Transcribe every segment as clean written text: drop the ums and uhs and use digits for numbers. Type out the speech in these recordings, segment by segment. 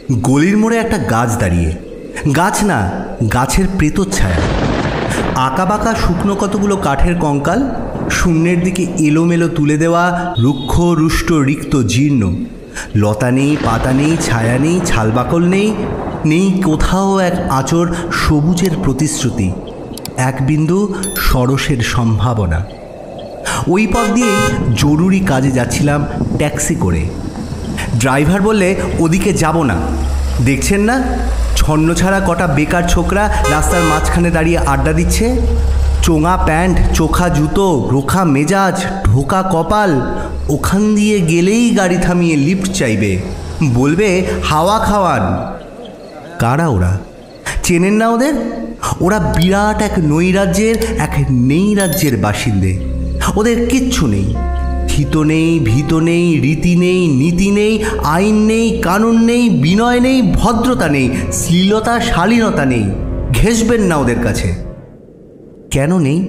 গলির মোড়ে একটা গাছ দাঁড়িয়ে, গাছ না, গাছের প্রেতচ্ছায়া। আঁকাবাঁকা শুকনো কতগুলো কাঠের কঙ্কাল, শূন্যের দিকে এলোমেলো তুলে দেওয়া, রুক্ষ রুষ্ট রিক্ত জীর্ণ। লতা নেই, পাতা নেই, ছায়া নেই, ছালবাকল নেই, নেই কোথাও এক আঁচড় সবুজের প্রতিশ্রুতি, এক বিন্দু সরসের সম্ভাবনা। ওই পথ দিয়ে জরুরি কাজে যাচ্ছিলাম ট্যাক্সি করে। ড্রাইভার বললে ওদিকে যাব না, দেখছেন না ছন্নছাড়া কটা বেকার ছোকরা রাস্তার মাঝখানে দাঁড়িয়ে আড্ডা দিচ্ছে। চোঙা প্যান্ট, চোখা জুতো, রোখা মেজাজ, ঢোকা কপাল। ওখান দিয়ে গেলেই গাড়ি থামিয়ে লিফট চাইবে, বলবে হাওয়া খাওয়ান। কারা ওরা? চেনেন না ওদের? ওরা বিরাট এক নৈরাজ্যের, এক নেই রাজ্যের বাসিন্দে। ওদের কিচ্ছু নেই, হিত নেই, ভীত নেই, রীতি নেই, নীতি নেই, আইন নেই, কানুন নেই, বিনয় নেই, ভদ্রতা নেই, শ্লীলতা শালীনতা নেই। ঘেঁষবেন না ওদের কাছে। কেন নেই?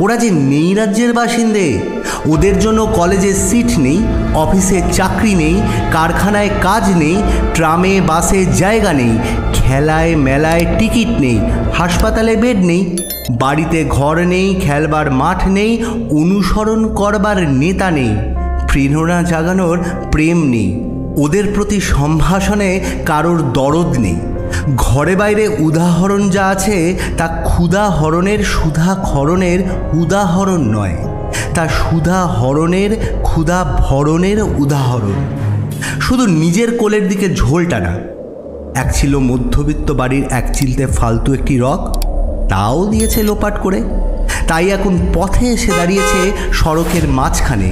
ওরা যে নেই রাজ্যের বাসিন্দে। ওদের জন্য কলেজে সিট নেই, অফিসে চাকরি নেই, কারখানায় কাজ নেই, ট্রামে বাসে জায়গা নেই, খেলায় মেলায় টিকিট নেই, হাসপাতালে বেড নেই, বাড়িতে ঘর নেই, খেলবার মাঠ নেই, অনুসরণ করবার নেতা নেই, প্রেরণা জাগানোর প্রেম নেই। ওদের প্রতি সম্ভাষণে কারোর দরদ নেই। ঘরে বাইরে উদাহরণ যা আছে তা ক্ষুধা হরণের সুধা ক্ষরণের উদাহরণ নয়, তা সুধা হরণের ক্ষুধা ভরণের উদাহরণ। শুধু নিজের কোলের দিকে ঝোল টানা। এক ছিল মধ্যবিত্ত বাড়ির এক চিলতে ফালতু একটি রক, তাও দিয়েছে লোপাট করে। তাই এখন পথে এসে দাঁড়িয়েছে সড়কের মাঝখানে।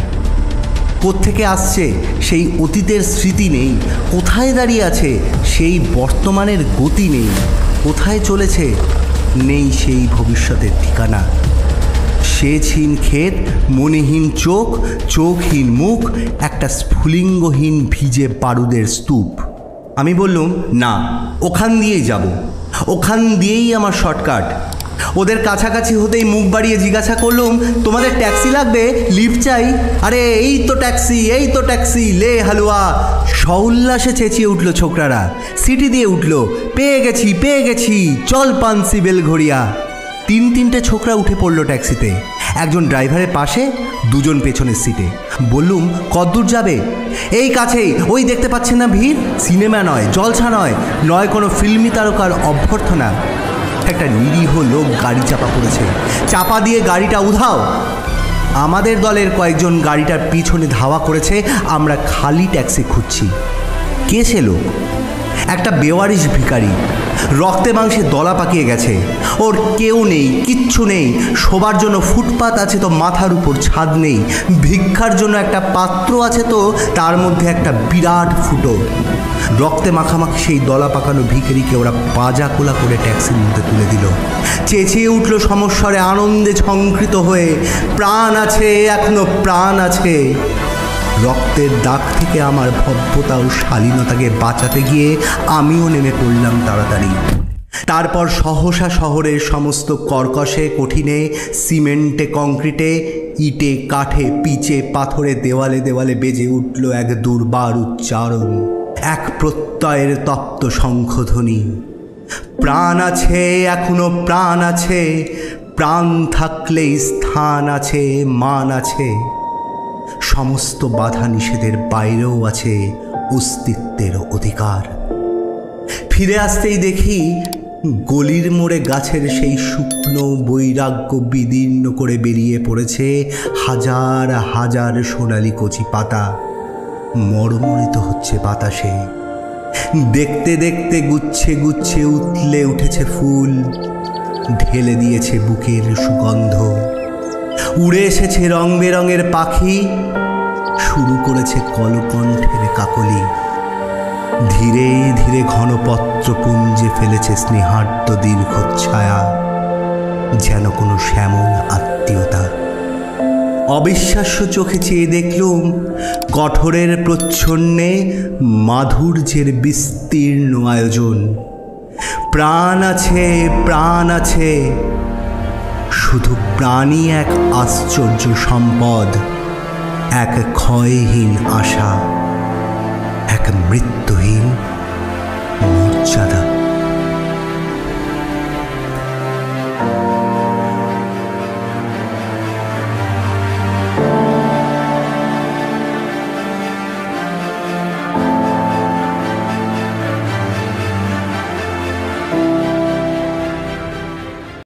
কোত্থেকে আসছে সেই অতীতের স্মৃতি নেই, কোথায় দাঁড়িয়ে আছে সেই বর্তমানের গতি নেই, কোথায় চলেছে নেই সেই ভবিষ্যতের ঠিকানা। সেচহীন ক্ষেত, মনেহীন চোখ, চোখহীন মুখ, একটা স্ফুলিঙ্গহীন ভিজে বারুদের স্তূপ। আমি বললুম না, ওখান দিয়েই যাব, ওখান দিয়েই আমার শর্টকাট। ওদের কাছাকাছি হতেই মুখ বাড়িয়ে জিজ্ঞাসা করলুম, তোমাদের ট্যাক্সি লাগবে? লিফট চাই? আরে এই তো ট্যাক্সি, এই তো ট্যাক্সি, লে হালুয়া। সউল্লাসে চেঁচিয়ে উঠল ছোকরারা, সিটি দিয়ে উঠল, পেয়ে গেছি, পেয়ে গেছি, চল পানসি বেলঘড়িয়া। তিনটে ছোকরা উঠে পড়ল ট্যাক্সিতে, একজন ড্রাইভারের পাশে, দুজন পেছনের সিটে। বললুম কদ্দূর যাবে? এই কাছেই, ওই দেখতে পাচ্ছেন না ভিড়? সিনেমা নয়, জলসা নয়, নয় কোনো ফিল্মি তারকার অভ্যর্থনা। একটা নিরীহ লোক গাড়ি চাপা পড়েছে, চাপা দিয়ে গাড়িটা উধাও। আমাদের দলের কয়েকজন গাড়িটার পিছনে ধাওয়া করেছে, আমরা খালি ট্যাক্সি খুঁজছি। কে সে লোক? একটা বেওয়ারিশ ভিখারি, রক্তে মাংসে দলা পাকিয়ে গেছে। ওর কেউ নেই, কিচ্ছু নেই। শোবার জন্য ফুটপাত আছে তো মাথার উপর ছাদ নেই। ভিক্ষার জন্য একটা পাত্র আছে তো তার মধ্যে একটা বিরাট ফুটো। রক্তে মাখামাখি সেই দলা পাকানো ভিখারিকে ওরা পাজা কোলা করে ট্যাক্সির মধ্যে তুলে দিল। চেঁচিয়ে উঠল সমস্বরে, আনন্দে ঝংকৃত হয়ে, প্রাণ আছে, এখনো প্রাণ আছে। রক্তের দাগ থেকে আমার ভব্যতা ও শালীনতাকে বাঁচাতে গিয়ে আমিও নেমে পড়লাম তাড়াতাড়ি। তারপর সহসা শহরের সমস্ত কর্কশে কঠিনে, সিমেন্টে কংক্রিটে, ইটে কাঠে পিচে পাথরে দেওয়ালে দেওয়ালে বেজে উঠল এক দুর্বার উচ্চারণ, এক প্রত্যয়ের তপ্ত শঙ্খধ্বনি। প্রাণ আছে, এখনো প্রাণ আছে, প্রাণ থাকলেই স্থান আছে, মান আছে। সমস্ত বাধা নিষেধের বাইরেও আছে অস্তিত্বের অধিকার। ফিরে আসতেই দেখি গলির মোড়ে গাছের সেই শুকনো বৈরাগ্য বিদীর্ণ করে বেরিয়ে পড়েছে হাজার হাজার সোনালি কচি পাতা। মরমরিত হচ্ছে বাতাসে। দেখতে দেখতে গুচ্ছে গুচ্ছে উতলে উঠেছে ফুল, ঢেলে দিয়েছে বুকের সুগন্ধ। উড়ে এসেছে রং বেরঙের পাখি, শুরু করেছে কলকণ্ঠের কাকলি। ধীরে ধীরে ঘনপত্র পুঞ্জে ফেলেছে স্নেহার্ত দীর্ঘ ছায়া, যেন কোনো শ্যামল আত্মীয়তা। অবিশ্বাস্য চোখে চেয়ে দেখলুম কঠোরের প্রচ্ছন্নে মাধুর্যের বিস্তীর্ণ আয়োজন। প্রাণ আছে, প্রাণ আছে, শুধু প্রাণী এক আশ্চর্য সম্পদ, এক ক্ষয়হীন আশা, এক মৃত্যুহীন চাঁদা।